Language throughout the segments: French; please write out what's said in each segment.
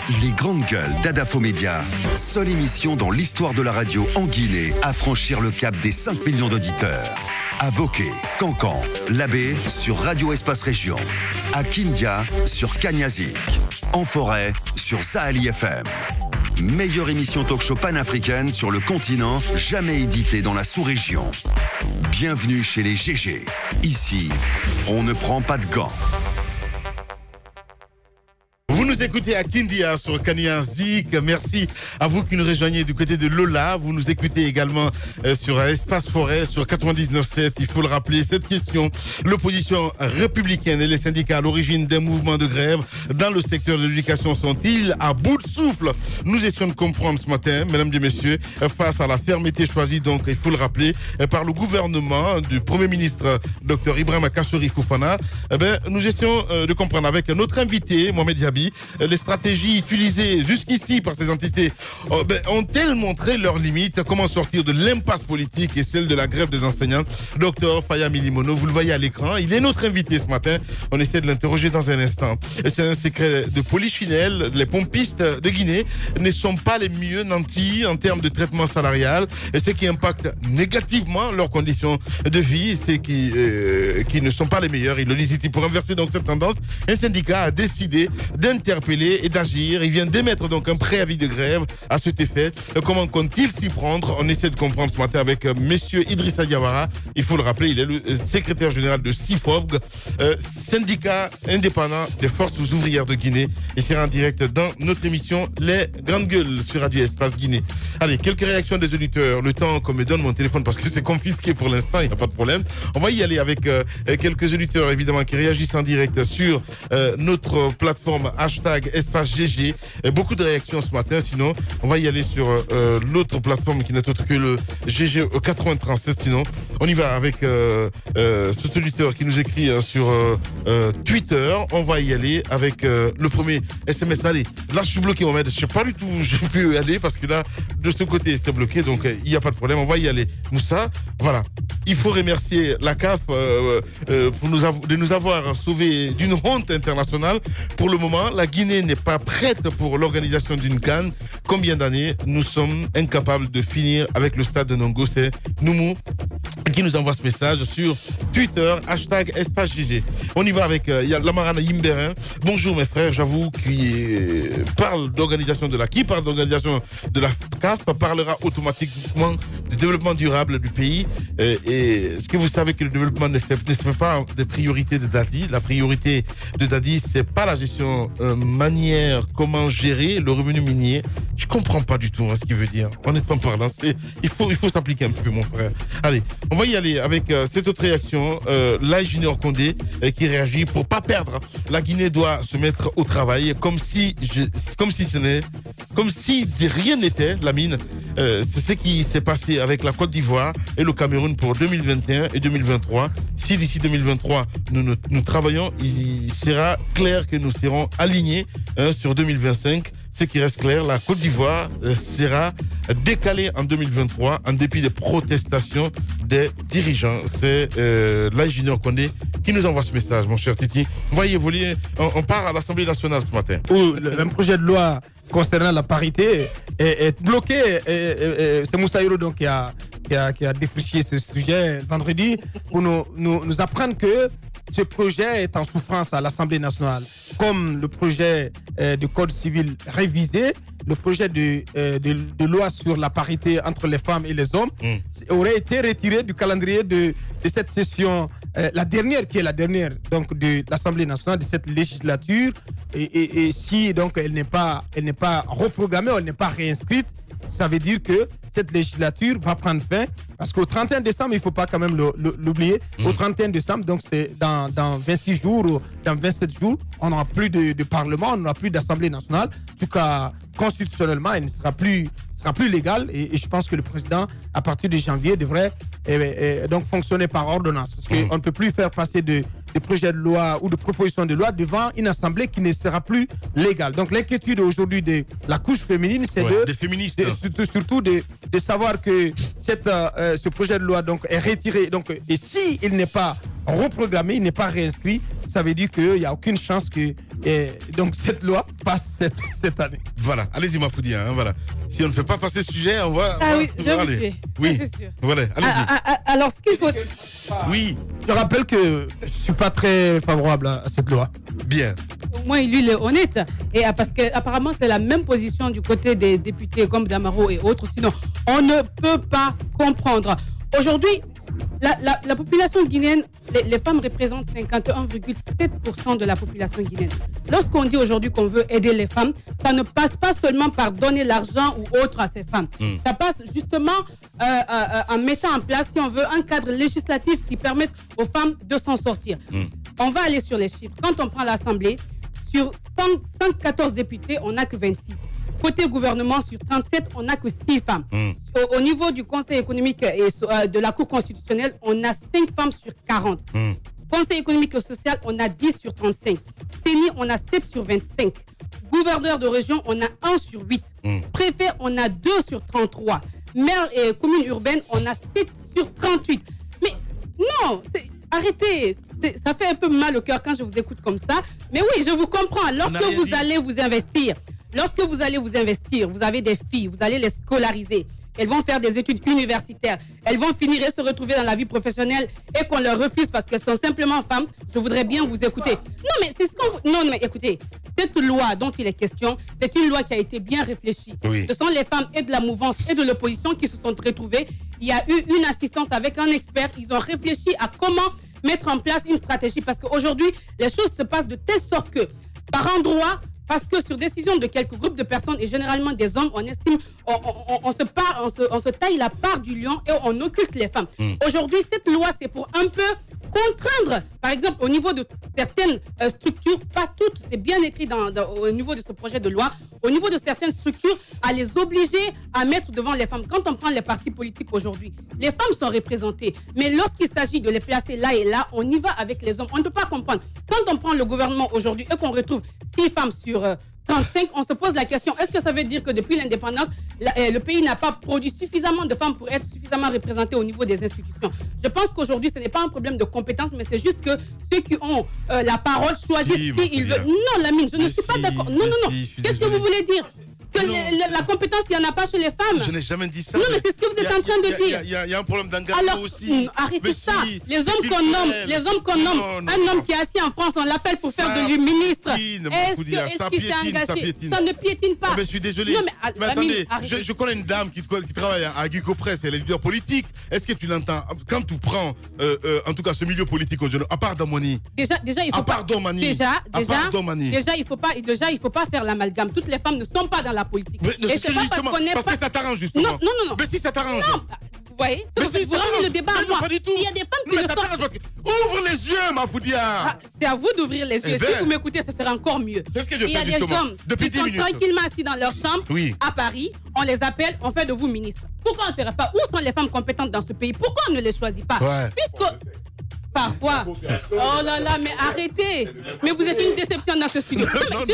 Les Grandes Gueules d'Adafo Média, seule émission dans l'histoire de la radio en Guinée à franchir le cap des 5 millions d'auditeurs. À Bokeh, Cancan, Labé sur Radio Espace Région. À Kindia sur Kanyazik. En forêt sur Sahali FM. Meilleure émission talk-show panafricaine sur le continent, jamais éditée dans la sous-région. Bienvenue chez les GG. Ici, on ne prend pas de gants. Vous nous écoutez à Kindia sur Kanyazik. Merci à vous qui nous rejoignez du côté de Lola. Vous nous écoutez également sur Espace Forêt, sur 99.7. Il faut le rappeler, cette question. L'opposition républicaine et les syndicats à l'origine des mouvements de grève dans le secteur de l'éducation sont-ils à bout de souffle? Nous essayons de comprendre ce matin, mesdames et messieurs, face à la fermeté choisie, donc il faut le rappeler, par le gouvernement du Premier ministre Dr Ibrahima Kassori Fofana. Nous essayons de comprendre avec notre invité, Mohamed Diaby, les stratégies utilisées jusqu'ici par ces entités ont-elles montré leurs limites? Comment sortir de l'impasse politique et celle de la grève des enseignants? Docteur Faya Milimono, vous le voyez à l'écran, il est notre invité ce matin. On essaie de l'interroger dans un instant. C'est un secret de polichinelle. Les pompistes de Guinée ne sont pas les mieux nantis en termes de traitement salarial, et ce qui impacte négativement leurs conditions de vie, c'est qui ne sont pas les meilleurs. Il le dit, pour inverser donc cette tendance, un syndicat a décidé d'interpeller et d'agir. Il vient d'émettre donc un préavis de grève à cet effet. Comment compte-t-il s'y prendre? On essaie de comprendre ce matin avec monsieur Idrissa Diawara. Il faut le rappeler, il est le secrétaire général de SIFOG, syndicat indépendant des forces ouvrières de Guinée. Il sera en direct dans notre émission Les Grandes Gueules sur Radio Espace Guinée. Allez, quelques réactions des auditeurs. Le temps qu'on me donne mon téléphone parce que c'est confisqué pour l'instant, il n'y a pas de problème. On va y aller avec quelques auditeurs évidemment qui réagissent en direct sur notre plateforme hashtag Espace GG. Beaucoup de réactions ce matin, sinon on va y aller sur l'autre plateforme qui n'est autre que le GG 8037. Sinon on y va avec cet auditeur qui nous écrit sur Twitter. On va y aller avec le premier SMS. Allez, là je suis bloqué, Mohamed, je sais pas du tout où je peux y aller parce que là de ce côté c'était bloqué, donc il n'y a pas de problème, on va y aller. Moussa, voilà, il faut remercier la CAF de nous avoir sauvés d'une honte internationale. Pour le moment, la Guinée n'est pas prête pour l'organisation d'une CAN. Combien d'années nous sommes incapables de finir avec le stade de Nongo? C'est Noumou qui nous envoie ce message sur Twitter, hashtag Espace GG. On y va avec Lamarana Yimberin. Bonjour mes frères, j'avoue qui parle d'organisation de la CAF parlera automatiquement du développement durable du pays. Et est-ce que vous savez que le développement ne fait pas des priorités de Dadi? La priorité de Dadi, c'est pas la gestion manière, comment gérer le revenu minier. Je comprends pas du tout ce qu'il veut dire. Honnêtement parlant, il faut s'appliquer un peu, mon frère. Allez, on va y aller avec cette autre réaction. Là, Junior Condé qui réagit pour pas perdre. La Guinée doit se mettre au travail comme si rien n'était. La mine, c'est ce qui s'est passé avec la Côte d'Ivoire et le Cameroun pour 2021 et 2023. Si d'ici 2023 nous travaillons, il sera clair que nous serons alignés sur 2025. Ce qui reste clair, la Côte d'Ivoire sera décalée en 2023 en dépit des protestations des dirigeants. C'est l'ingénieur Condé qui nous envoie ce message, mon cher Titi. On va y évoluer. On part à l'Assemblée nationale ce matin. Le projet de loi concernant la parité est bloqué. C'est Moussa Hiro donc qui a défriché ce sujet vendredi pour nous apprendre que ce projet est en souffrance à l'Assemblée nationale. Comme le projet de code civil révisé, le projet de loi sur la parité entre les femmes et les hommes aurait été retiré du calendrier de cette session, la dernière donc de l'Assemblée nationale de cette législature. Et si donc elle n'est pas reprogrammée, elle n'est pas réinscrite, ça veut dire que cette législature va prendre fin, parce qu'au 31 décembre, il ne faut pas quand même l'oublier, au 31 décembre, donc c'est dans 26 jours, dans 27 jours, on n'aura plus de Parlement, on n'aura plus d'Assemblée nationale. En tout cas, constitutionnellement, elle ne sera plus légale, et je pense que le président, à partir de janvier, devrait donc fonctionner par ordonnance, parce qu'on ne peut plus faire passer de projets de loi ou de propositions de loi devant une assemblée qui ne sera plus légale. Donc l'inquiétude aujourd'hui de la couche féminine, c'est des féministes, surtout de savoir que ce projet de loi donc est retiré. Donc, et si il n'est pas reprogrammé, il n'est pas réinscrit, ça veut dire qu'il n'y a aucune chance que donc cette loi passe cette année. Voilà, allez-y Mafoudi, hein, voilà. Si on ne fait pas passer ce sujet, on va... Oui, je vais allez. Oui, c'est sûr. voilà, allez-y. Alors, ce qu'il faut... Oui, Je rappelle que je ne suis pas très favorable à cette loi. bien. Au moins, lui, il est honnête. Et parce qu'apparemment, c'est la même position du côté des députés comme Damaro et autres. Sinon, on ne peut pas comprendre. Aujourd'hui, la population guinéenne, les femmes représentent 51,7% de la population guinéenne. Lorsqu'on dit aujourd'hui qu'on veut aider les femmes, ça ne passe pas seulement par donner l'argent ou autre à ces femmes. Ça passe justement en mettant en place, si on veut, un cadre législatif qui permette aux femmes de s'en sortir. On va aller sur les chiffres. Quand on prend l'Assemblée, sur 114 députés, on n'a que 26. Côté gouvernement, sur 37, on n'a que 6 femmes. Au niveau du Conseil économique et de la Cour constitutionnelle, on a 5 femmes sur 40. Conseil économique et social, on a 10 sur 35. CENI, on a 7 sur 25. Gouverneur de région, on a 1 sur 8. Préfet, on a 2 sur 33. Maire et commune urbaine, on a 7 sur 38. Mais non, arrêtez. Ça fait un peu mal au cœur quand je vous écoute comme ça. Mais oui, je vous comprends. Lorsque vous allez vous investir, vous avez des filles, vous allez les scolariser. Elles vont faire des études universitaires. Elles vont finir et se retrouver dans la vie professionnelle et qu'on leur refuse parce qu'elles sont simplement femmes. Je voudrais bien vous écouter. Non, mais c'est ce qu'on... Non, mais écoutez, cette loi dont il est question, c'est une loi qui a été bien réfléchie. Oui. Ce sont les femmes et de la mouvance et de l'opposition qui se sont retrouvées. Il y a eu une assistance avec un expert. Ils ont réfléchi à comment mettre en place une stratégie parce qu'aujourd'hui, les choses se passent de telle sorte que, par endroit, parce que sur décision de quelques groupes de personnes et généralement des hommes, on estime, on se taille la part du lion et on occulte les femmes. Aujourd'hui, cette loi, c'est pour un peu contraindre, par exemple, au niveau de certaines structures, pas toutes, c'est bien écrit au niveau de ce projet de loi, au niveau de certaines structures, à les obliger à mettre devant les femmes. Quand on prend les partis politiques aujourd'hui, les femmes sont représentées, mais lorsqu'il s'agit de les placer là et là, on y va avec les hommes. On ne peut pas comprendre. Quand on prend le gouvernement aujourd'hui et qu'on retrouve 6 femmes sur 35, on se pose la question, est-ce que ça veut dire que depuis l'indépendance, le pays n'a pas produit suffisamment de femmes pour être suffisamment représentées au niveau des institutions? Je pense qu'aujourd'hui, ce n'est pas un problème de compétence, mais c'est juste que ceux qui ont la parole choisissent qui ils veulent. Non, Lamine, je ne suis pas d'accord. Non. Qu'est-ce que vous voulez dire? Que la compétence, il n'y en a pas chez les femmes. Je n'ai jamais dit ça. Non, mais c'est ce que vous êtes en train de dire. Il y a un problème d'engagement aussi. Arrêtez ça. Les hommes qu'on nomme, un homme qui est assis en France, on l'appelle pour faire de lui ministre. Est-ce qu'il s'est engagé? Ça ne piétine pas. Je suis désolé. Non, mais attendez, je connais une dame qui travaille à Guico Presse, elle est leader politique. Est-ce que tu l'entends? Quand tu prends, en tout cas, ce milieu politique, à part Damoni. Déjà, il faut pas. Déjà, il faut pas faire l'amalgame. Toutes les femmes ne sont pas dans la politique. Et c'est pas parce que ça t'arrange justement. Non. Mais si ça t'arrange. Non, vous voyez, vous ramenez le débat à moi. Pas du tout. Il y a des femmes qui ne sont pas. Ouvre les yeux, Mafoudia. C'est à vous d'ouvrir les yeux. Si vous m'écoutez, ce sera encore mieux. C'est ce que je fais. Il y a des hommes qui sont tranquillement assis dans leur chambre à Paris. On les appelle, on fait de vous ministre. Pourquoi on ne ferait pas? Où sont les femmes compétentes dans ce pays? Pourquoi on ne les choisit pas? Puisque parfois. Oh là là, mais arrêtez. Mais vous êtes une déception dans ce studio. Non, là, tu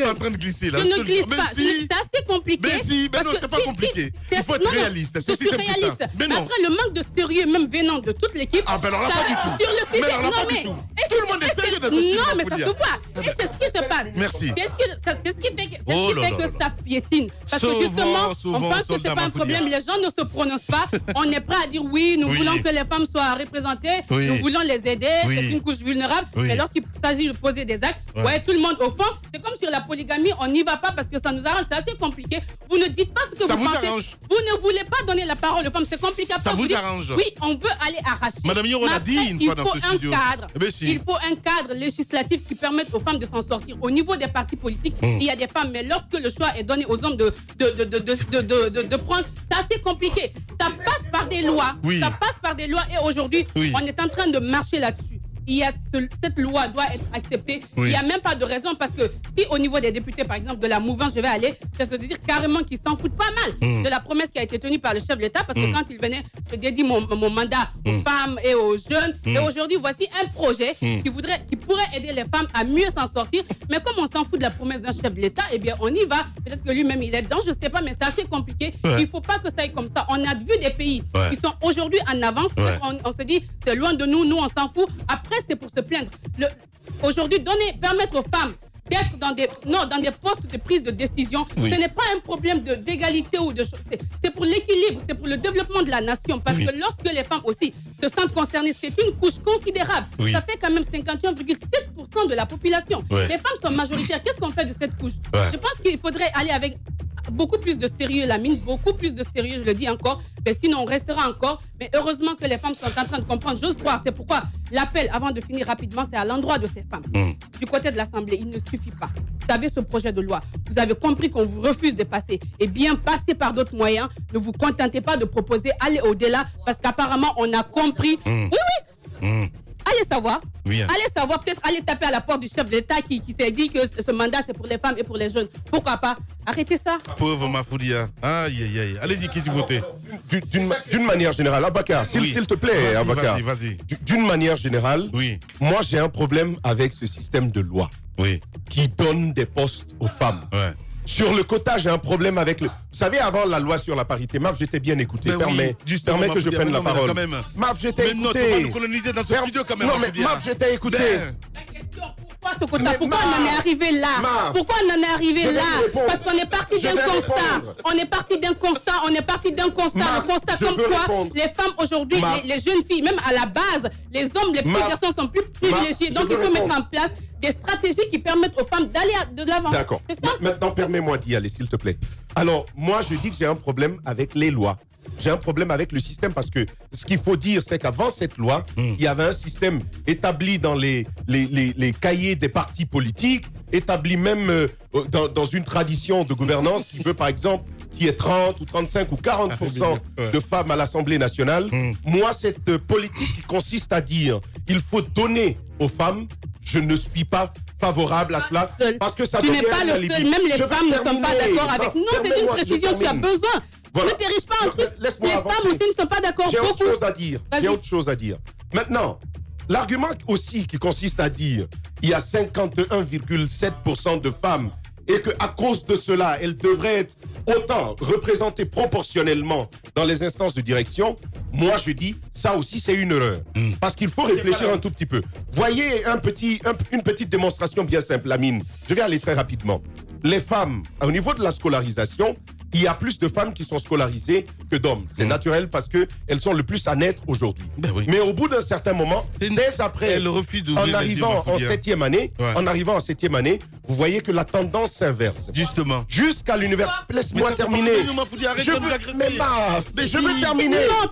es en train de glisser. Là. Je ne glisse pas. C'est assez compliqué. Mais si, mais non, c'est pas compliqué. Il faut être réaliste. Je suis réaliste. Mais après, le manque de sérieux, même venant de toute l'équipe. Ah, ben alors là, pas du tout. Sur le sujet. Mais alors là, pas du tout. Tout le monde est sérieux dans ce studio. Non, mais ça se voit. Et c'est ce qui se passe. Merci. C'est ce qui fait que ça piétine. Parce que justement, on pense que c'est pas un problème. Les gens ne se prononcent pas. On est prêt à dire oui, nous voulons que les femmes soient représentées. Nous voulons les aider, c'est une couche vulnérable. Mais lorsqu'il s'agit de poser des actes, tout le monde au fond, c'est comme sur la polygamie, on n'y va pas parce que ça nous arrange, c'est assez compliqué. Vous ne dites pas ce que vous pensez. Arrange. Vous ne voulez pas donner la parole aux femmes, c'est compliqué. Ça vous arrange. Oui, on veut aller arracher. Madame Yoro l'a dit une fois dans ce studio. Il faut un cadre législatif qui permette aux femmes de s'en sortir. Au niveau des partis politiques, il y a des femmes, mais lorsque le choix est donné aux hommes de prendre, c'est assez compliqué. Ça passe par des lois. Ça passe par des lois et aujourd'hui, on est en train de marcher là-dessus. Cette loi doit être acceptée. Il n'y a même pas de raison parce que si au niveau des députés, par exemple, de la mouvance, je vais aller, ça se dire carrément qu'ils s'en foutent pas mal de la promesse qui a été tenue par le chef de l'État parce que quand il venait, je dédie mon mandat aux femmes et aux jeunes. Et aujourd'hui, voici un projet qui pourrait aider les femmes à mieux s'en sortir. Mais comme on s'en fout de la promesse d'un chef de l'État, eh bien, on y va. Peut-être que lui-même, il est dedans, je sais pas, mais c'est assez compliqué. Il faut pas que ça aille comme ça. On a vu des pays qui sont aujourd'hui en avance. On se dit, c'est loin de nous, nous on s'en fout. Après, c'est pour se plaindre. Aujourd'hui, permettre aux femmes d'être dans des postes de prise de décision, ce n'est pas un problème d'égalité ou de choses. C'est pour l'équilibre, c'est pour le développement de la nation. Parce que lorsque les femmes aussi se sentent concernées, c'est une couche considérable. Ça fait quand même 51,7% de la population. Les femmes sont majoritaires. Qu'est-ce qu'on fait de cette couche? Je pense qu'il faudrait aller avec beaucoup plus de sérieux, Lamine, beaucoup plus de sérieux, je le dis encore, mais sinon on restera encore. Mais heureusement que les femmes sont en train de comprendre. J'ose croire, c'est pourquoi l'appel, avant de finir rapidement, c'est à l'endroit de ces femmes. Du côté de l'Assemblée, il ne suffit pas. Vous avez ce projet de loi, vous avez compris qu'on vous refuse de passer. Eh bien, passez par d'autres moyens. Ne vous contentez pas de proposer, allez au-delà, parce qu'apparemment, on a compris. Allez savoir. Allez savoir, peut-être aller taper à la porte du chef de l'État qui s'est dit que ce mandat c'est pour les femmes et pour les jeunes. Pourquoi pas? Arrêtez ça. Pauvre Mafoudia. Aïe, aïe, aïe. Allez-y, qui vous votez? D'une manière générale, Abakar, s'il te plaît, Abakar. Vas-y. D'une manière générale, moi j'ai un problème avec ce système de loi qui donne des postes aux femmes. Sur le quota, j'ai un problème avec le... Vous savez, avant la loi sur la parité, Maf, j'étais bien écouté. Permets que je prenne la parole. Maf, j'étais écouté. Mais non, tu vas nous coloniser dans ce studio quand même. Non, mais Maf, j'étais écouté. La question, pourquoi ce quota? Pourquoi on en est arrivé là? Pourquoi on en est arrivé là? Parce qu'on est parti d'un constat. On est parti d'un constat. Le constat comme quoi les femmes aujourd'hui, les jeunes filles, même à la base, les hommes, les petits garçons sont plus privilégiés. Donc il faut mettre en place des stratégies qui permettent aux femmes d'aller de l'avant. D'accord. Maintenant, permets-moi d'y aller, s'il te plaît. Alors, moi, je dis que j'ai un problème avec les lois. J'ai un problème avec le système parce que ce qu'il faut dire, c'est qu'avant cette loi, il y avait un système établi dans les cahiers des partis politiques, établi même dans une tradition de gouvernance qui veut, par exemple, qu'il y ait 30 ou 35 ou 40% de femmes à l'Assemblée nationale. Moi, cette politique qui consiste à dire il faut donner aux femmes, je ne suis pas favorable à cela parce que ça tu n'es pas le seul, même les femmes ne sont pas d'accord avec nous. C'est une précision, tu as besoin. Ne t'érige pas un truc. Les femmes aussi ne sont pas d'accord. J'ai autre chose à dire. Maintenant, l'argument aussi qui consiste à dire il y a 51,7% de femmes et qu'à cause de cela, elles devraient être autant représentées proportionnellement dans les instances de direction, moi je dis, ça aussi c'est une erreur. Parce qu'il faut réfléchir un tout petit peu. Voyez une petite démonstration bien simple, Lamine. Je vais aller très rapidement. Les femmes, au niveau de la scolarisation, il y a plus de femmes qui sont scolarisées que d'hommes. C'est naturel parce qu'elles sont le plus à naître aujourd'hui. Mais au bout d'un certain moment, dès après, en arrivant en 7e année, vous voyez que la tendance s'inverse. Justement. Jusqu'à l'université. Laisse-moi terminer. Je veux terminer. Non,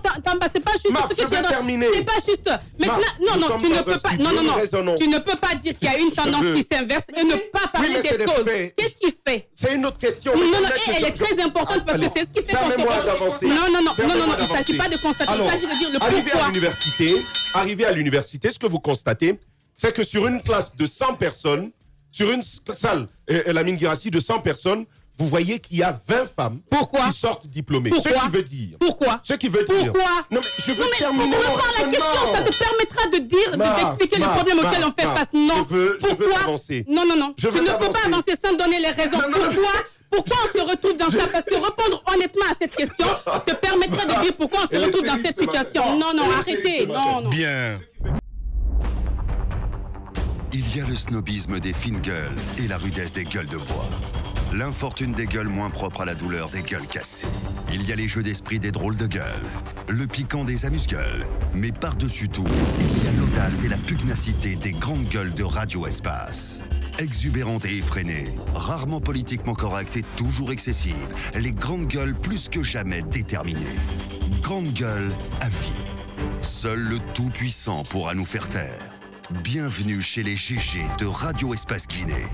c'est pas juste ce que tu as terminé. C'est pas juste. Maintenant, tu ne peux pas. Non. Tu ne peux pas dire qu'il y a une tendance qui s'inverse et ne pas parler des causes. Qu'est-ce qui fait? C'est une autre question. Non, elle est très importante parce que c'est ce qui fait qu'on se... Non, il ne s'agit pas de constater, il s'agit de dire le pourquoi. Arrivé à l'université, ce que vous constatez, c'est que sur une classe de 100 personnes, sur une salle, Lamine Guirassi, de 100 personnes, vous voyez qu'il y a 20 femmes qui sortent diplômées. Ce qui veut dire... Pourquoi? Non, mais je veux terminer mon la question, ça te permettra de dire, d'expliquer les problèmes auxquels on fait face. Non. Je veux avancer. Non. Tu ne peux pas avancer sans donner les raisons. Pourquoi on se retrouve dans ça? Parce que répondre honnêtement à cette question te permettrait de dire pourquoi on se retrouve dans cette situation. Non, arrêtez. Non. Bien. Il y a le snobisme des fines gueules et la rudesse des gueules de bois. L'infortune des gueules moins propres à la douleur des gueules cassées. Il y a les jeux d'esprit des drôles de gueules, le piquant des amuse-gueules. Mais par-dessus tout, il y a l'audace et la pugnacité des grandes gueules de Radio Espace. Exubérantes et effrénées, rarement politiquement correctes et toujours excessives, les grandes gueules plus que jamais déterminées. Grandes gueules à vie. Seul le Tout-Puissant pourra nous faire taire. Bienvenue chez les GG de Radio Espace Guinée.